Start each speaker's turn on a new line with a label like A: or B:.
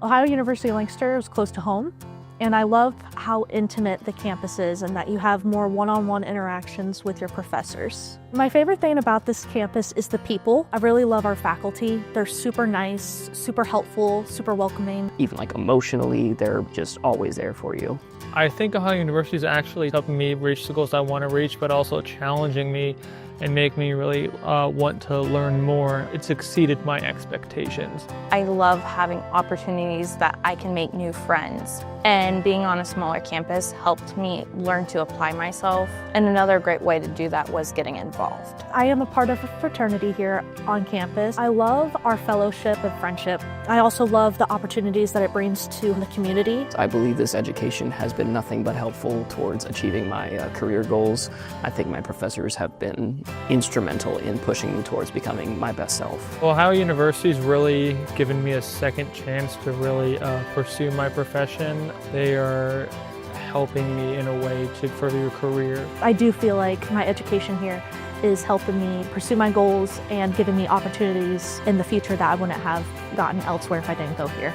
A: Ohio University Lancaster is close to home, and I love how intimate the campus is and that you have more one-on-one interactions with your professors. My favorite thing about this campus is the people. I really love our faculty. They're super nice, super helpful, super welcoming.
B: Even like emotionally, they're just always there for you.
C: I think Ohio University is actually helping me reach the goals I want to reach, but also challenging me and make me really want to learn more. It's exceeded my expectations.
D: I love having opportunities that I can make new friends. And being on a smaller campus helped me learn to apply myself. And another great way to do that was getting involved.
A: I am a part of a fraternity here on campus. I love our fellowship and friendship. I also love the opportunities that it brings to the community.
B: I believe this education has been nothing but helpful towards achieving my career goals. I think my professors have been instrumental in pushing me towards becoming my best self.
C: Ohio University's really given me a second chance to really pursue my profession. They are helping me in a way to further your career.
A: I do feel like my education here is helping me pursue my goals and giving me opportunities in the future that I wouldn't have gotten elsewhere if I didn't go here.